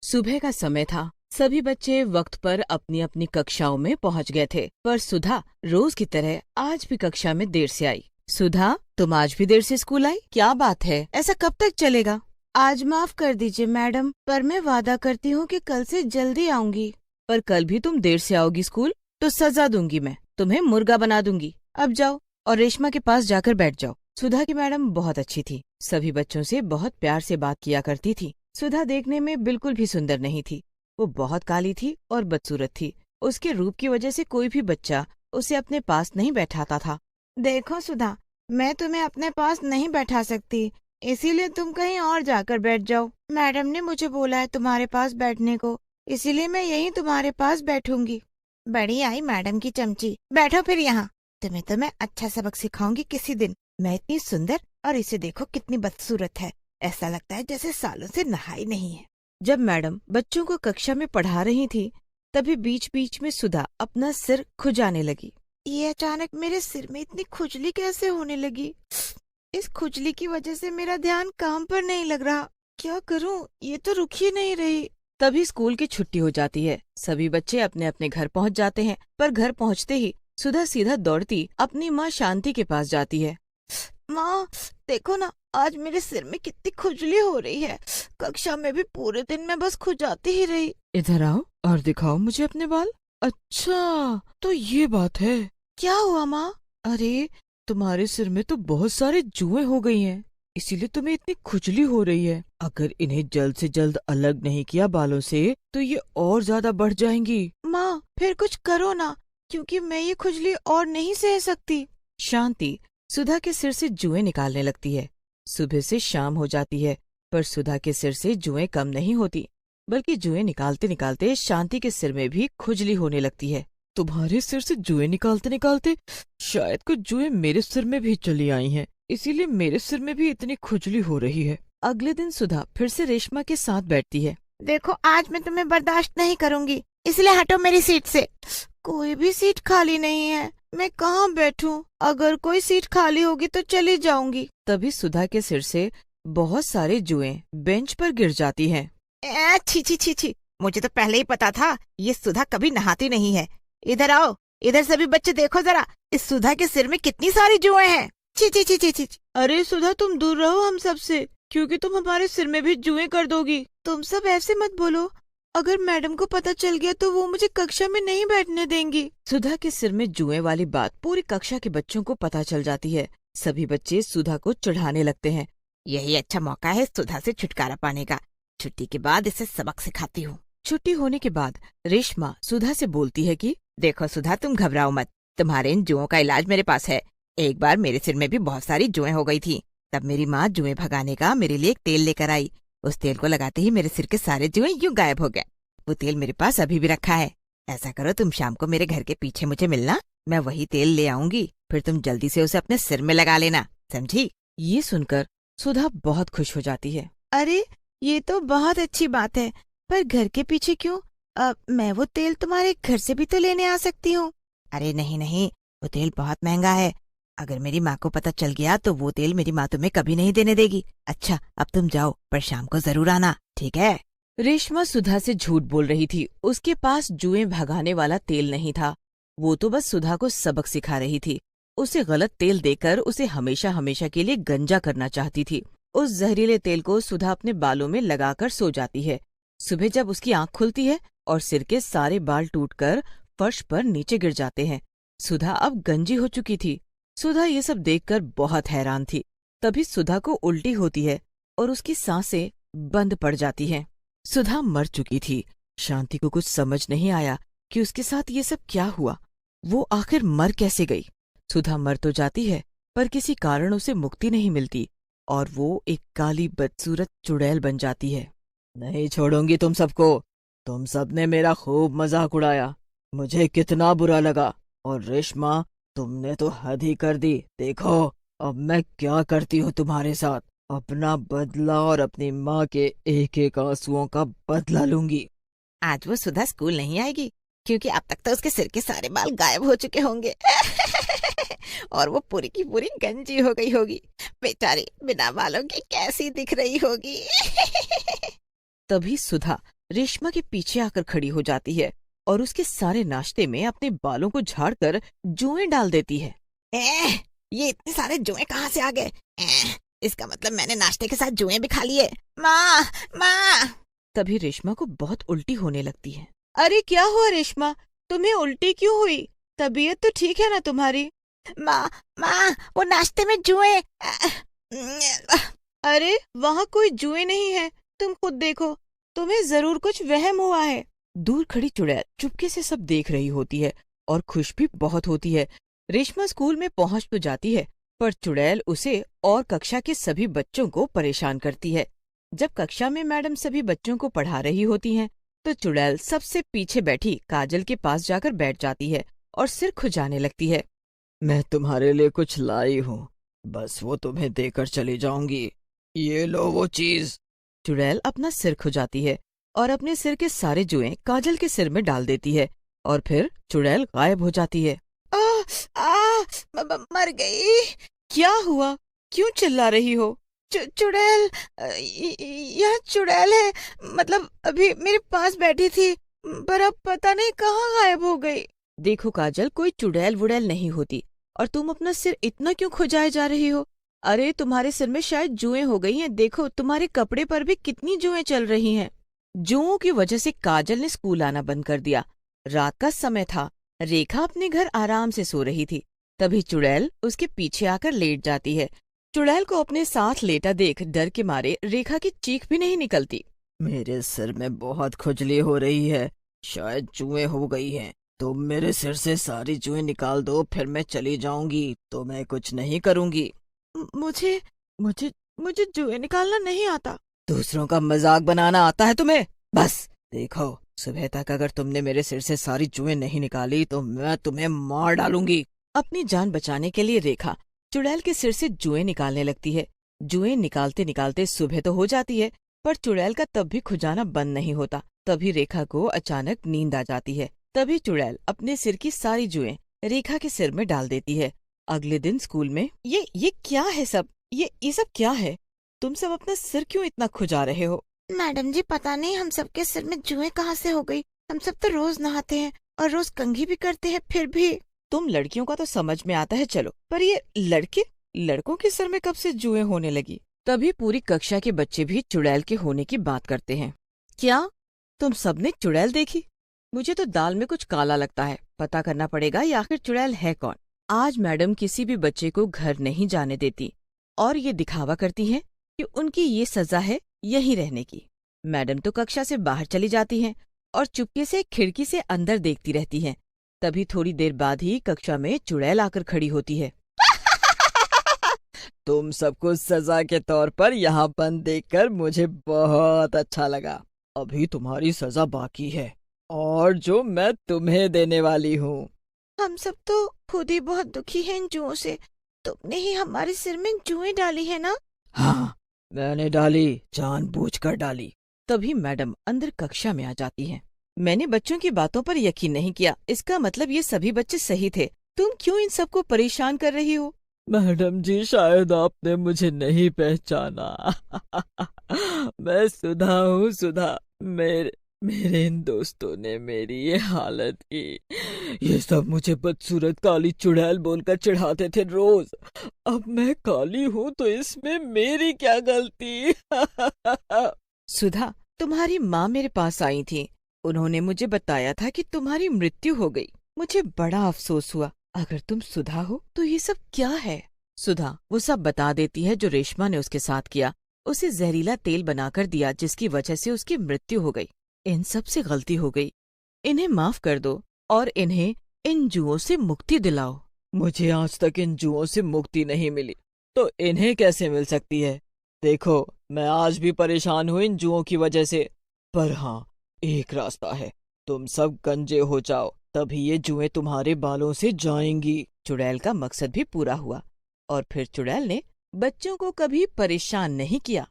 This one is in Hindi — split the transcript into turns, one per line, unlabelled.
सुबह का समय था। सभी बच्चे वक्त पर अपनी अपनी कक्षाओं में पहुंच गए थे, पर सुधा रोज की तरह आज भी कक्षा में देर से आई। सुधा, तुम आज भी देर से स्कूल आई? क्या बात है, ऐसा कब तक चलेगा? आज माफ कर दीजिए मैडम, पर मैं वादा करती हूँ कि कल से जल्दी आऊंगी। पर कल भी तुम देर से आओगी स्कूल तो सजा दूंगी, मैं तुम्हें मुर्गा बना दूंगी। अब जाओ और रेशमा के पास जाकर बैठ जाओ। सुधा की मैडम बहुत अच्छी थी, सभी बच्चों से बहुत प्यार से बात किया करती थी। सुधा देखने में बिल्कुल भी सुंदर नहीं थी, वो बहुत काली थी और बदसूरत थी। उसके रूप की वजह से कोई भी बच्चा उसे अपने पास नहीं बैठाता था। देखो सुधा, मैं तुम्हें अपने पास नहीं बैठा सकती, इसीलिए तुम कहीं और जाकर बैठ जाओ। मैडम ने मुझे बोला है तुम्हारे पास बैठने को, इसीलिए मैं यहीं तुम्हारे पास बैठूंगी। बड़ी आई मैडम की चमची, बैठो फिर यहाँ। तुम्हें तो मैं अच्छा सबक सिखाऊंगी किसी दिन। मैं इतनी सुंदर और इसे देखो कितनी बदसूरत है, ऐसा लगता है जैसे सालों से नहाई नहीं है। जब मैडम बच्चों को कक्षा में पढ़ा रही थी, तभी बीच बीच में सुधा अपना सिर खुजाने लगी। ये अचानक मेरे सिर में इतनी खुजली कैसे होने लगी? इस खुजली की वजह से मेरा ध्यान काम पर नहीं लग रहा। क्या करूं? ये तो रुक ही नहीं रही। तभी स्कूल की छुट्टी हो जाती है। सभी बच्चे अपने अपने घर पहुंच जाते हैं, पर घर पहुंचते ही सुधा सीधा दौड़ती अपनी माँ शांति के पास जाती है। माँ, देखो ना, आज मेरे सिर में कितनी खुजली हो रही है। कक्षा में भी पूरे दिन मैं बस खुजाती ही रही। इधर आओ और दिखाओ मुझे अपने बाल। अच्छा, तो ये बात है। क्या हुआ माँ? अरे, तुम्हारे सिर में तो बहुत सारे जुएं हो गई हैं, इसीलिए तुम्हें इतनी खुजली हो रही है। अगर इन्हें जल्द से जल्द अलग नहीं किया बालों से, तो ये और ज्यादा बढ़ जाएंगी। माँ, फिर कुछ करो ना, क्योंकि मैं ये खुजली और नहीं सह सकती। शांति सुधा के सिर से जुएं निकालने लगती है। सुबह से शाम हो जाती है, पर सुधा के सिर से जुएं कम नहीं होती, बल्कि जुएं निकालते निकालते शांति के सिर में भी खुजली होने लगती है। तुम्हारे सिर से जुएं निकालते निकालते शायद कुछ जुएं मेरे सिर में भी चली आई हैं, इसीलिए मेरे सिर में भी इतनी खुजली हो रही है। अगले दिन सुधा फिर से रेशमा के साथ बैठती है। देखो, आज मैं तुम्हें बर्दाश्त नहीं करूंगी, इसलिए हटो मेरी सीट से। कोई भी सीट खाली नहीं है, मैं कहाँ बैठूं? अगर कोई सीट खाली होगी तो चली जाऊंगी। तभी सुधा के सिर से बहुत सारे जुएं बेंच पर गिर जाती हैं। छी छी छी छी, मुझे तो पहले ही पता था ये सुधा कभी नहाती नहीं है। इधर आओ, इधर सभी बच्चे देखो जरा, इस सुधा के सिर में कितनी सारी जुएं हैं। छी छी छी छी छी। अरे सुधा, तुम दूर रहो हम सब से, क्योंकि तुम हमारे सिर में भी जुएं कर दोगी। तुम सब ऐसे मत बोलो, अगर मैडम को पता चल गया तो वो मुझे कक्षा में नहीं बैठने देंगी। सुधा के सिर में जुएं वाली बात पूरी कक्षा के बच्चों को पता चल जाती है। सभी बच्चे सुधा को चिढ़ाने लगते हैं। यही अच्छा मौका है सुधा से छुटकारा पाने का। छुट्टी के बाद इसे सबक सिखाती हूँ। छुट्टी होने के बाद रेशमा सुधा से बोलती है कि देखो सुधा, तुम घबराओ मत, तुम्हारे इन जुओं का इलाज मेरे पास है। एक बार मेरे सिर में भी बहुत सारी जुएं हो गई थी, तब मेरी माँ जुएं भगाने का मेरे लिए एक तेल लेकर आई। उस तेल को लगाते ही मेरे सिर के सारे जुएं यूं गायब हो गए। वो तेल मेरे पास अभी भी रखा है। ऐसा करो, तुम शाम को मेरे घर के पीछे मुझे मिलना, मैं वही तेल ले आऊंगी, फिर तुम जल्दी से उसे अपने सिर में लगा लेना, समझी? ये सुनकर सुधा बहुत खुश हो जाती है। अरे, ये तो बहुत अच्छी बात है, पर घर के पीछे क्यों? मैं वो तेल तुम्हारे घर से भी तो लेने आ सकती हूँ। अरे नहीं नहीं, वो तेल बहुत महंगा है, अगर मेरी माँ को पता चल गया तो वो तेल मेरी माँ तुम्हें कभी नहीं देने देगी। अच्छा, अब तुम जाओ, पर शाम को जरूर आना, ठीक है? रेशमा सुधा से झूठ बोल रही थी, उसके पास जुएं भगाने वाला तेल नहीं था। वो तो बस सुधा को सबक सिखा रही थी। उसे गलत तेल देकर उसे हमेशा हमेशा के लिए गंजा करना चाहती थी। उस जहरीले तेल को सुधा अपने बालों में लगाकर सो जाती है। सुबह जब उसकी आंख खुलती है और सिर के सारे बाल टूटकर फर्श पर नीचे गिर जाते हैं। सुधा अब गंजी हो चुकी थी। सुधा ये सब देखकर बहुत हैरान थी। तभी सुधा को उल्टी होती है और उसकी सांसें बंद पड़ जाती हैं। सुधा मर चुकी थी। शांति को कुछ समझ नहीं आया कि उसके साथ ये सब क्या हुआ। वो आखिर मर कैसे गई? सुधा मर तो जाती है, पर किसी कारण उसे मुक्ति नहीं मिलती और वो एक काली बदसूरत चुड़ैल बन जाती है। नहीं छोड़ूंगी तुम सबको। तुम सबने मेरा खूब मजाक उड़ाया, मुझे कितना बुरा लगा। और रेशमा, तुमने तो हद ही कर दी। देखो अब मैं क्या करती हूँ तुम्हारे साथ। अपना बदला और अपनी माँ के एक एक आंसुओं का बदला लूंगी। आज वो सुधा स्कूल नहीं आएगी, क्योंकि अब तक तो उसके सिर के सारे बाल गायब हो चुके होंगे और वो पूरी की पूरी गंजी हो गई होगी। बेचारी बिना बालों की कैसी दिख रही होगी। तभी सुधा रेशमा के पीछे आकर खड़ी हो जाती है और उसके सारे नाश्ते में अपने बालों को झाड़कर जुएं डाल देती है।
ये इतने सारे जुएं कहाँ से आ गए? इसका मतलब मैंने नाश्ते के साथ जुएं भी खा लिए। माँ माँ।
तभी रेशमा को बहुत उल्टी होने लगती है। अरे क्या हुआ रेशमा, तुम्हें उल्टी क्यों हुई? तबीयत तो ठीक है ना तुम्हारी?
माँ माँ, वो नाश्ते में जुएं।
अरे वहाँ कोई जुएं नहीं है, तुम खुद देखो, तुम्हें जरूर कुछ वहम हुआ है। दूर खड़ी चुड़ैल चुपके से सब देख रही होती है और खुश भी बहुत होती है। रेशमा स्कूल में पहुंच तो जाती है, पर चुड़ैल उसे और कक्षा के सभी बच्चों को परेशान करती है। जब कक्षा में मैडम सभी बच्चों को पढ़ा रही होती हैं, तो चुड़ैल सबसे पीछे बैठी काजल के पास जाकर बैठ जाती है और सिर खुजाने लगती है।
मैं तुम्हारे लिए कुछ लाई हूँ, बस वो तुम्हें देकर चली जाऊंगी। ये लो वो चीज।
चुड़ैल अपना सिर खुजाती है और अपने सिर के सारे जुएं काजल के सिर में डाल देती है और फिर चुड़ैल गायब हो जाती है।
मर गई।
क्या हुआ, क्यों चिल्ला रही हो?
चुड़ैल, यह चुड़ैल है, मतलब अभी मेरे पास बैठी थी, पर अब पता नहीं कहाँ गायब हो गई।
देखो काजल, कोई चुड़ैल वुड़ैल नहीं होती, और तुम अपना सिर इतना क्यों खुजाए जा रही हो? अरे तुम्हारे सिर में शायद जुएं हो गई हैं, देखो तुम्हारे कपड़े पर भी कितनी जुएं चल रही हैं। जुओं की वजह से काजल ने स्कूल आना बंद कर दिया। रात का समय था, रेखा अपने घर आराम से सो रही थी। तभी चुड़ैल उसके पीछे आकर लेट जाती है। चुड़ैल को अपने साथ लेटा देख डर के मारे रेखा की चीख भी नहीं निकलती।
मेरे सिर में बहुत खुजली हो रही है, शायद जुएं हो गई हैं। तुम मेरे सिर से सारी जुएं निकाल दो, फिर मैं चली जाऊंगी, तो मैं कुछ नहीं करूंगी।
मुझे मुझे मुझे जुएं निकालना नहीं आता।
दूसरों का मजाक बनाना आता है तुम्हें? बस देखो, सुबह तक अगर तुमने मेरे सिर से सारी जुएं नहीं निकाली तो मैं तुम्हें मार डालूंगी।
अपनी जान बचाने के लिए रेखा चुड़ैल के सिर से जुएं निकालने लगती है। जुएं निकालते निकालते सुबह तो हो जाती है, पर चुड़ैल का तब भी खुजाना बंद नहीं होता। तभी रेखा को अचानक नींद आ जाती है। तभी चुड़ैल अपने सिर की सारी जुएं रेखा के सिर में डाल देती है। अगले दिन स्कूल में ये क्या है सब? ये सब क्या है? तुम सब अपना सिर क्यों इतना खुजा रहे हो?
मैडम जी, पता नहीं हम सबके सिर में जुएं कहाँ से हो गई। हम सब तो रोज नहाते हैं और रोज कंघी भी करते हैं, फिर भी।
तुम लड़कियों का तो समझ में आता है चलो, पर ये लड़कों के सिर में कब से जुएं होने लगी? तभी पूरी कक्षा के बच्चे भी चुड़ैल के होने की बात करते हैं। क्या तुम सबने चुड़ैल देखी? मुझे तो दाल में कुछ काला लगता है, पता करना पड़ेगा ये आखिर चुड़ैल है कौन। आज मैडम किसी भी बच्चे को घर नहीं जाने देती और ये दिखावा करती हैं कि उनकी ये सजा है यहीं रहने की। मैडम तो कक्षा से बाहर चली जाती हैं और चुपके से खिड़की से अंदर देखती रहती हैं। तभी थोड़ी देर बाद ही कक्षा में चुड़ैल आकर खड़ी होती है।
तुम सबको सजा के तौर पर यहाँ बंद देखकर मुझे बहुत अच्छा लगा। अभी तुम्हारी सजा बाकी है, और जो मैं तुम्हें देने वाली हूँ।
हम सब तो खुद ही बहुत दुखी हैं इन जुओं से। तुमने ही हमारे सिर में जुएं डाली है ना?
हाँ, मैंने डाली, जानबूझकर डाली।
तभी मैडम अंदर कक्षा में आ जाती हैं। मैंने बच्चों की बातों पर यकीन नहीं किया, इसका मतलब ये सभी बच्चे सही थे। तुम क्यों इन सबको परेशान कर रही हो?
मैडम जी, शायद आपने मुझे नहीं पहचाना। मैं सुधा हूँ, सुधा। मेरे इन दोस्तों ने मेरी ये हालत की। ये सब मुझे बदसूरत काली चुड़ैल बोलकर चिढ़ाते थे रोज। अब मैं काली हूँ तो इसमें मेरी क्या गलती?
सुधा, तुम्हारी माँ मेरे पास आई थी। उन्होंने मुझे बताया था कि तुम्हारी मृत्यु हो गई। मुझे बड़ा अफसोस हुआ। अगर तुम सुधा हो तो ये सब क्या है? सुधा वो सब बता देती है जो रेशमा ने उसके साथ किया। उसे जहरीला तेल बनाकर दिया, जिसकी वजह से उसकी मृत्यु हो गई। इन सब से गलती हो गई, इन्हें माफ कर दो और इन्हें इन जुओं से मुक्ति दिलाओ।
मुझे आज तक इन जुओं से मुक्ति नहीं मिली, तो इन्हें कैसे मिल सकती है? देखो, मैं आज भी परेशान हूँ इन जुओं की वजह से। पर हाँ, एक रास्ता है, तुम सब गंजे हो जाओ, तभी ये जुएं तुम्हारे बालों से जाएंगी।
चुड़ैल का मकसद भी पूरा हुआ और फिर चुड़ैल ने बच्चों को कभी परेशान नहीं किया।